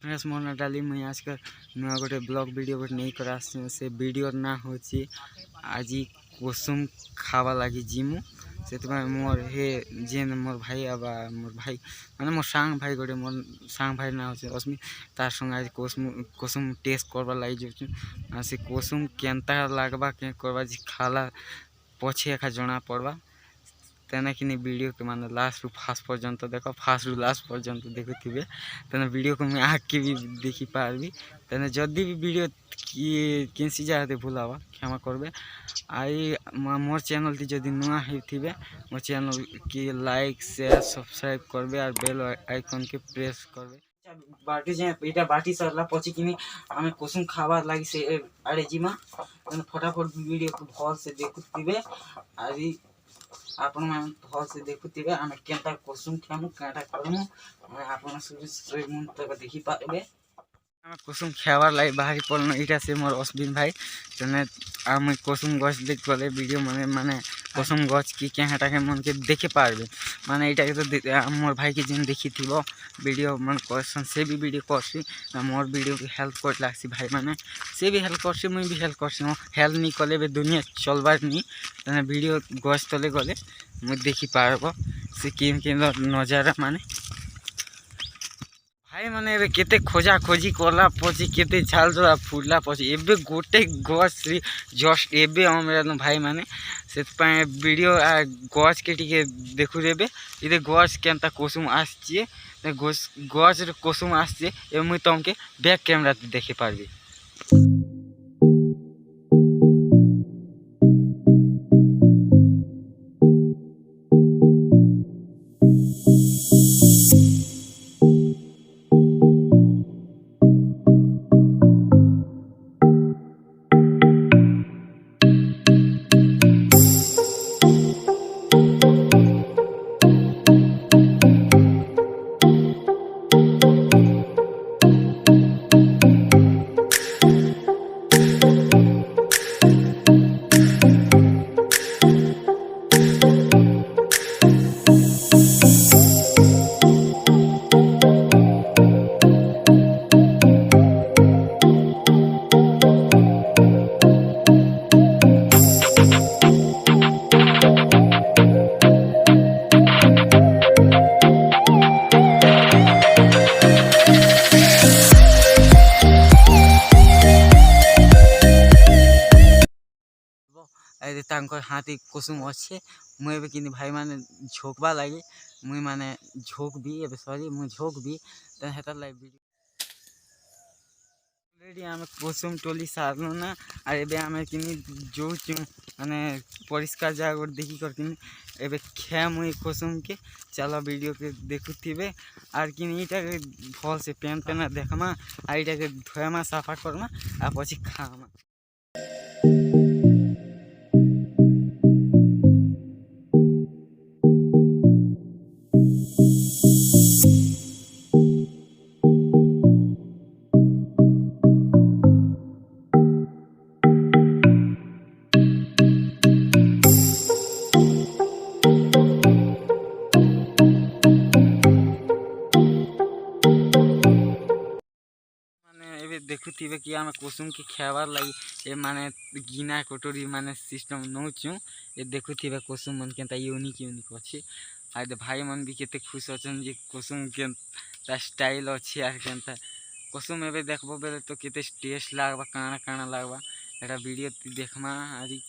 Friends Mona डाली मुझे आजकल नुआ गोटे ब्लॉग वीडियो गोटे नहीं कर से वीडियो ना हो आज कुसुम खावा लगी जिमु से मोर हे जेन मोर भाई अब मोर भाई माने मोर सांग भाई गोटे मोर सांग भाई ना हो अस्मी तार संग आज कुसुम टेस्ट करवा लगी जो से कुसुम केनता लगवा के करवा जी खाला पछे एका जना पड़वा तेना कि वीडियो के माने लास्ट रु फास्ट पर्यंत देख फास्ट रु लास्ट पर्यंत देखुवे तेना वीडियो को मैं आके भी देखी पार्बी तेना जदि भी वीडियो किसी जाते भूलावा क्षमा करबे आई मोर चैनल ती जदि नुआ होथिबे मोर चैनल की लाइक शेयर सब्सक्राइब करबे और बेल आइकन के प्रेस करबे बाटी जे एटा बाटी सरला पछी किनी हमें कुसुम खावा लागि से अरे जिमा फटाफट वीडियो को भल से देखुथिबे आरी आपण मान भल से देखुथिबे हमें केनता कुसुम खामु काटा करमु आपण शुरू मुन तक देखि पाबे हमें कुसुम खावार लाई बाहरी पड़न इटा से मोर अश्विन भाई तने आम कुसुम गछ देख गले वीडियो माने माने कुसुम गछ की केहाटा के मन के देखे पारबे माने इटा के तो मोर भाई के जिन देखी थिबो वीडियो मन क्वेश्चन से भी वीडियो करसी मोर वीडियो की हेल्प कर लागसी भाई माने से भी हेल्प करसी मुई भी हेल्प करसी हेल्प नहीं कले बे दुनिया चलबार नहीं तने वीडियो गछ तले गले मुई देखी पारबो से केम केम नजारा माने भाई माने एबे केते खोजा खोजी करला पछी केते झाल जोड़ा फुटला पछी एबे गोटे गछ जस्ट एबे हमरा भाई माने से वीडियो गछ के टिके देखु देबे इदे गछ केनता कुसुम आछिए गछ रे कुसुम आछिए ए मुई तमके बैक कैमरा देखे पारबी हाथी कुसुम अच्छे मुझे भी कि भाई माने झोंकवा लगे मुई माने झोंक भी ए सॉरी मुई झोंक भी हेता लाइव वीडियो ऑलरेडी आम कुसुम टोली सारलु ना और एबे आम कि जो माने परिष्कार जगह देखी कर एबे खे मुई कुसुम के चलो वीडियो के देखुथिबे और कि इटा के भल से पेन पेना देखमा आ इटा के धोएमा साफा करमा आ पछि खामा देखुथिबे कि आम कुसुम के खावार लगी ए माने गिना कटोरी माने सिस्टम नौचु ए देखुथिबे कुसुम मन केनता यूनिक यूनिक अछि आ भाई मन भी केते खुश अछन जे कुसुम केनता स्टाइल अछि आ केनता कुसुम एबे देखबो बेले तो केते टेस्ट लागबा काना काना लागबा एटा वीडियो देखमा आरी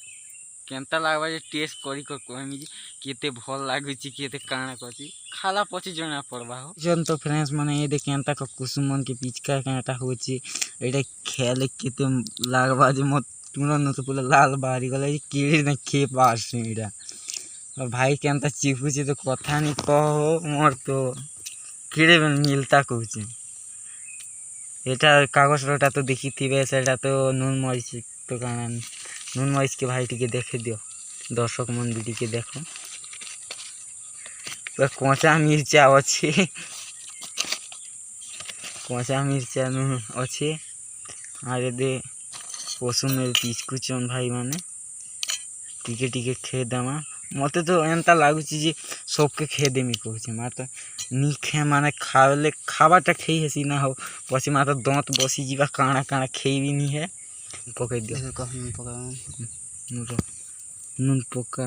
केनता लागबा जे टेस्ट करी कर कहमी केते भल लागुची केते काना कछि खाला पछि जना पड़बा हो जन तो फ्रेंड्स माने ए दे केनता का कुसुम मन के पिचका केनता होची एटा खेले केते लागबा जे मत तुरंत तो पूरा लाल बारी गले कीड़ी न खे पास एटा और भाई केनता चिफुची तो कथा नहीं कहो मोर तो कीड़े मिलता कहूची एटा कागज रोटा तो देखी थी सेटा तो नून मरीच तो काना नून मरीच के भाई टी देखे दियो दर्शक मन भी टी देखो पूरा कचा मिर्चा अच्छे कचा मिर्चा नून अच्छे आरे दे कुसुम में पिचकुचन भाई माने टिके टिके खे दमा मते तो एंता लागुची जे सबके खे देमी कहूचे मात नी खे माने खावले खाबाटा खेई हेसी ना हो पछी मात दांत बसी जीवा काणा काणा खेई भी नी है पकई दियो नून पका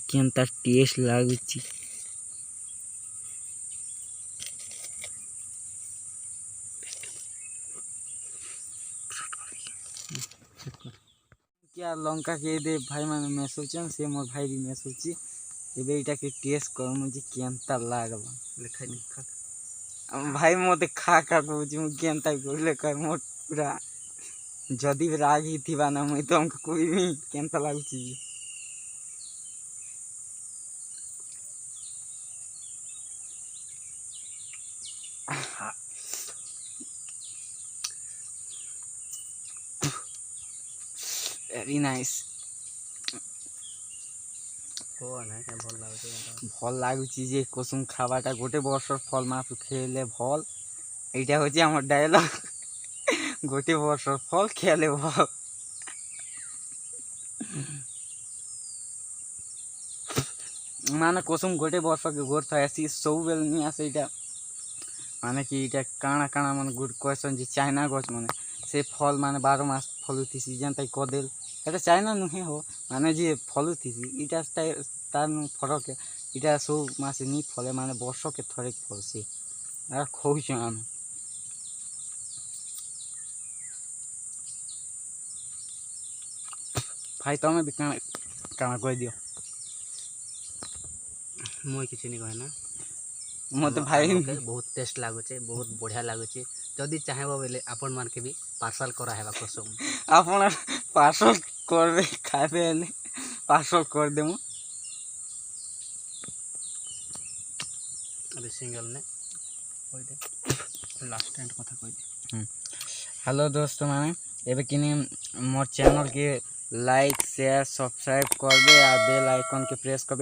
केंता टेस्ट लागुची क्या लंका के दे भाई मैंने मेसोचन से मोर भाई भी मेसोची एबे इटा के टेस्ट कर मुझे केंता लागबा लेखा खा भाई मोते खा खा कहूची मु केंता कहले कर मोर पूरा जदी भी राग ही थिबा ना मुई तो हमको कोई भी केंता लागुची वेरी नाइस भल लागुची जे कुसुम खावाटा गोटे वर्षर फल मात्र खेले भल এইটা হচ্ছে আমার ডায়লগ গোটে বর্ষর ফল খেলে ভল মানে কুসুম গোটে বর্ষকে গোট থাকি সবুবেলে নিয়ে আসে এটা মানে কি এটা কাଣା কাଣା মানে গুড কোয়েশ্চন যে চাইনা গছ মানে সে ফল মানে 12 মাস ফলুথিসি যেনতাই কদেল এটা চাইনা নুহে हो মানে যে ফলুথিসি এটা তার ফরক এটা সব মাসে নি ফলে মানে বর্ষকে থরে ফলছে আর খৌছ আমি भाई तमें भी काना कह दियो मुई किसी नहीं कहे ना मत भाई बहुत टेस्ट लागुचे बहुत बढ़िया लागुचे जदि चाहेबो बेले आपन मान के भी पार्सल करा हेबा कसम आपन पार्सल करबे खाबे ने पार्सल कर देमु अभी सिंगल ने कोई दे लास्ट एंड कथा कोई दे हेलो दोस्तों माने एबे किनी मोर चैनल के लाइक शेयर सब्सक्राइब करबे आ बेल आइकन के प्रेस करबे।